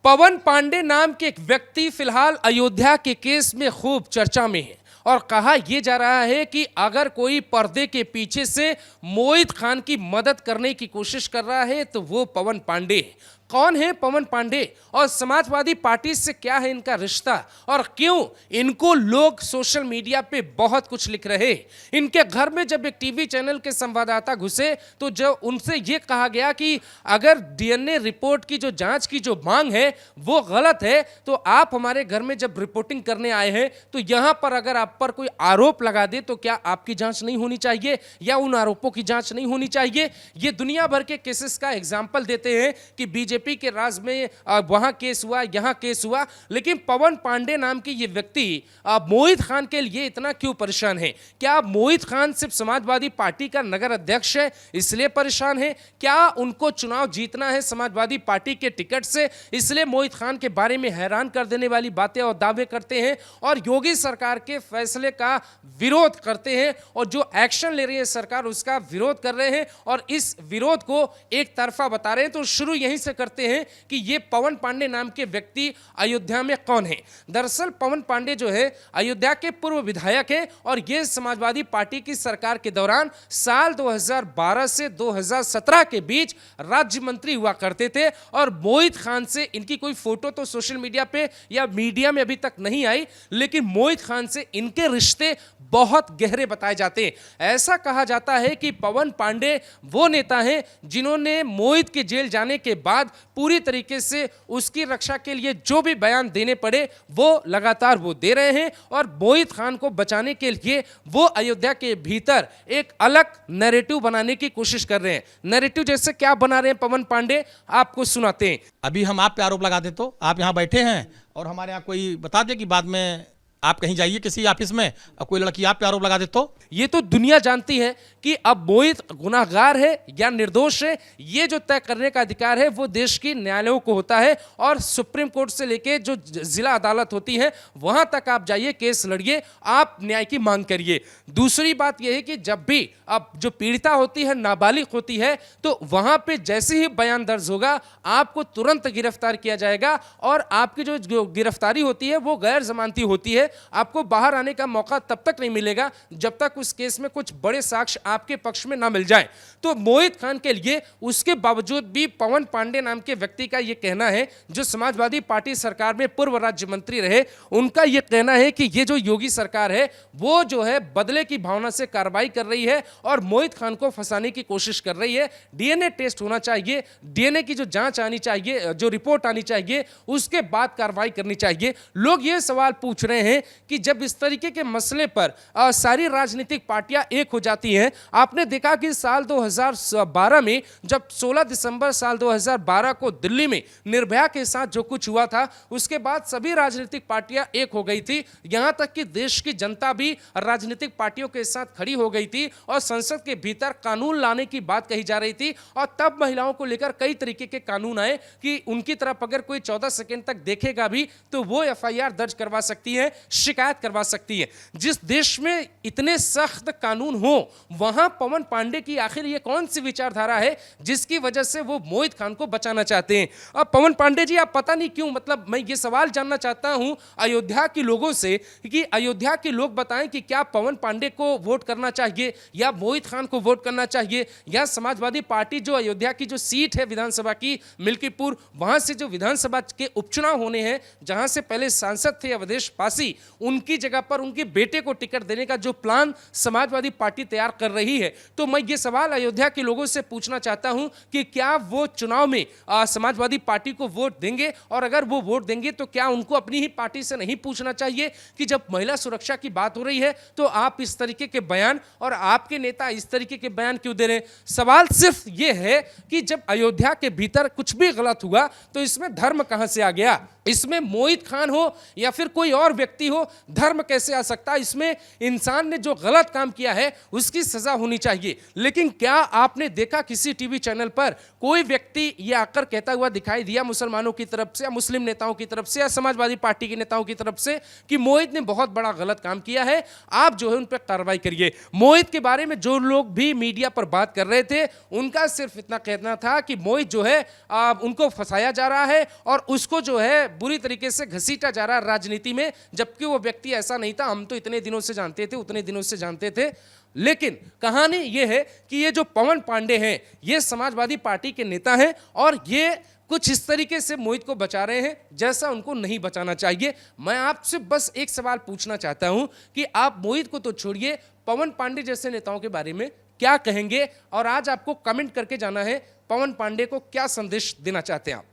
पवन पांडे नाम के एक व्यक्ति फिलहाल अयोध्या के केस में खूब चर्चा में है और कहा यह जा रहा है कि अगर कोई पर्दे के पीछे से मोहित खान की मदद करने की कोशिश कर रहा है तो वो पवन पांडे है। कौन है पवन पांडे और समाजवादी पार्टी से क्या है इनका रिश्ता और क्यों इनको लोग सोशल मीडिया पे बहुत कुछ लिख रहे। इनके घर में जब एक टीवी चैनल के संवाददाता घुसे तो जब उनसे ये कहा गया कि अगर डीएनए रिपोर्ट की जो जांच की जो मांग है वो गलत है तो आप हमारे घर में जब रिपोर्टिंग करने आए हैं तो यहां पर अगर आप पर कोई आरोप लगा दे तो क्या आपकी जांच नहीं होनी चाहिए या उन आरोपों की जांच नहीं होनी चाहिए। ये दुनिया भर के केसेस का एग्जाम्पल देते हैं कि बीजेपी के राज में वहां केस हुआ यहां केस हुआ, लेकिन पवन पांडे नाम की ये व्यक्ति मोहित खान के लिए इतना क्यों परेशान है। क्या मोहित खान सिर्फ समाजवादी पार्टी का नगर अध्यक्ष है इसलिए परेशान है? क्या उनको चुनाव जीतना है समाजवादी पार्टी के टिकट से इसलिए मोहित खान के बारे में हैरान कर देने वाली बातें और दावे करते हैं और योगी सरकार के फैसले का विरोध करते हैं और जो एक्शन ले रही है सरकार उसका विरोध कर रहे हैं और इस विरोध को एक तरफा बता रहे हैं। तो शुरू यहीं से करते हैं कि ये पवन पांडे नाम के व्यक्ति अयोध्या में कौन है। दरअसल पवन पांडे जो है अयोध्या के पूर्व विधायक है और ये समाजवादी पार्टी की सरकार के दौरान साल 2012 से 2017 के बीच राज्य मंत्री हुआ करते थे और मोहित खान से इनकी कोई फोटो तो सोशल मीडिया पे या मीडिया में अभी तक नहीं आई, लेकिन मोहित खान से इनके रिश्ते बहुत गहरे बताए जाते हैं। ऐसा कहा जाता है कि पवन पांडे वो नेता हैं जिन्होंने मोहित के जेल जाने के बाद पूरी तरीके से उसकी रक्षा के लिए जो भी बयान देने पड़े वो लगातार वो दे रहे हैं और मोहित खान को बचाने के लिए वो अयोध्या के भीतर एक अलग नैरेटिव बनाने की कोशिश कर रहे हैं। नैरेटिव जैसे क्या बना रहे हैं पवन पांडे, आपको सुनाते हैं। अभी हम आप पे आरोप लगा दे तो आप यहाँ बैठे हैं और हमारे यहाँ कोई बता दे कि बाद में आप कहीं जाइए किसी ऑफिस में और कोई लड़की आप पे आरोप लगा दे तो ये तो दुनिया जानती है कि अब मोहित गुनाहगार है या निर्दोष है, ये जो तय करने का अधिकार है वो देश की न्यायालयों को होता है और सुप्रीम कोर्ट से लेके जो जिला अदालत होती है वहां तक आप जाइए, केस लड़िए, आप न्याय की मांग करिए। दूसरी बात यह है कि जब भी अब जो पीड़िता होती है नाबालिग होती है तो वहां पे जैसे ही बयान दर्ज होगा आपको तुरंत गिरफ्तार किया जाएगा और आपकी जो गिरफ्तारी होती है वो गैर जमानती होती है। आपको बाहर आने का मौका तब तक नहीं मिलेगा जब तक उस केस में कुछ बड़े साक्ष्य आपके पक्ष में ना मिल जाए। तो मोहित खान के लिए उसके बावजूद भी पवन पांडे नाम के व्यक्ति का यह कहना है, जो समाजवादी पार्टी सरकार में पूर्व राज्य मंत्री रहे, उनका यह कहना है कि ये जो योगी सरकार है वो जो है बदले की भावना से कार्रवाई कर रही है और मोहित खान को फंसाने की कोशिश कर रही है। डीएनए टेस्ट होना चाहिए, डीएनए की जो जांच आनी चाहिए, जो रिपोर्ट आनी चाहिए, उसके बाद कार्रवाई करनी चाहिए। लोग ये सवाल पूछ रहे हैं कि जब इस तरीके के मसले पर सारी राजनीतिक पार्टियां एक हो जाती हैं, आपने देखा कि साल 2012 में जब 16 दिसंबर साल 2012 को दिल्ली में निर्भया के साथ जो कुछ हुआ था उसके बाद सभी राजनीतिक पार्टियां एक हो गई थी, यहां तक कि देश की जनता भी राजनीतिक पार्टियों के साथ खड़ी हो गई थी और संसद के भीतर कानून लाने की बात कही जा रही थी और तब महिलाओं को लेकर कई तरीके के कानून आए कि उनकी तरफ अगर कोई 14 सेकंड तक देखेगा भी तो वो एफआईआर दर्ज करवा सकती है, शिकायत करवा सकती है। जिस देश में इतने सख्त कानून हो वहां पवन पांडे की आखिर ये कौन सी विचारधारा है जिसकी वजह से वो मोहित खान को बचाना चाहते हैं। अब पवन पांडे जी, आप पता नहीं क्यों, मतलब मैं ये सवाल जानना चाहता हूं अयोध्या के लोगों से कि अयोध्या के लोग बताएं कि क्या पवन पांडे को वोट करना चाहिए या मोहित खान को वोट करना चाहिए या समाजवादी पार्टी जो अयोध्या की जो सीट है विधानसभा की मिल्कीपुर, वहां से जो विधानसभा के उपचुनाव होने हैं जहां से पहले सांसद थे अवधेश पासी, उनकी जगह पर उनके बेटे को टिकट देने का जो प्लान समाजवादी पार्टी तैयार कर रही है। तो मैं ये सवाल अयोध्या के लोगों से पूछना चाहता हूं कि क्या वो चुनाव में समाजवादी पार्टी को वोट देंगे और अगर वो वोट देंगे तो क्या उनको अपनी ही पार्टी से नहीं पूछना चाहिए कि जब महिला सुरक्षा की बात हो रही है तो आप इस तरीके के बयान और आपके नेता इस तरीके के बयान क्यों दे रहे हैं। सवाल सिर्फ ये है कि जब अयोध्या के भीतर कुछ भी गलत हुआ तो इसमें धर्म कहां से आ गया। इसमें मोहित खान हो या फिर कोई और व्यक्ति जाति हो, धर्म कैसे आ सकता है? इसमें इंसान ने जो गलत काम किया है उसकी सजा होनी चाहिए। लेकिन क्या आपने देखा किसी टीवी चैनल पर कोई व्यक्ति ये आकर कहता हुआ दिखाई दिया मुसलमानों की तरफ से या मुस्लिम नेताओं की तरफ से या समाजवादी पार्टी के नेताओं की तरफ से कि मोहित ने बहुत बड़ा गलत काम किया है, आप जो है उन पर कार्रवाई करिए? मोहित के बारे में जो लोग भी मीडिया पर बात कर रहे थे उनका सिर्फ इतना कहना था कि मोहित जो है उनको फंसाया जा रहा है और उसको जो है बुरी तरीके से घसीटा जा रहा है राजनीति में, जबकि वो व्यक्ति ऐसा नहीं था। हम तो इतने दिनों से जानते थे, उतने दिनों से जानते थे। लेकिन कहानी ये है कि ये जो पवन पांडे हैं ये समाजवादी पार्टी के नेता हैं और ये कुछ इस तरीके से मोहित को बचा रहे हैं जैसा उनको नहीं बचाना चाहिए। मैं आपसे बस एक सवाल पूछना चाहता हूं कि आप मोहित को तो छोड़िए, पवन पांडे जैसे नेताओं के बारे में क्या कहेंगे? और आज आपको कमेंट करके जाना है पवन पांडे को क्या संदेश देना चाहते हैं आप।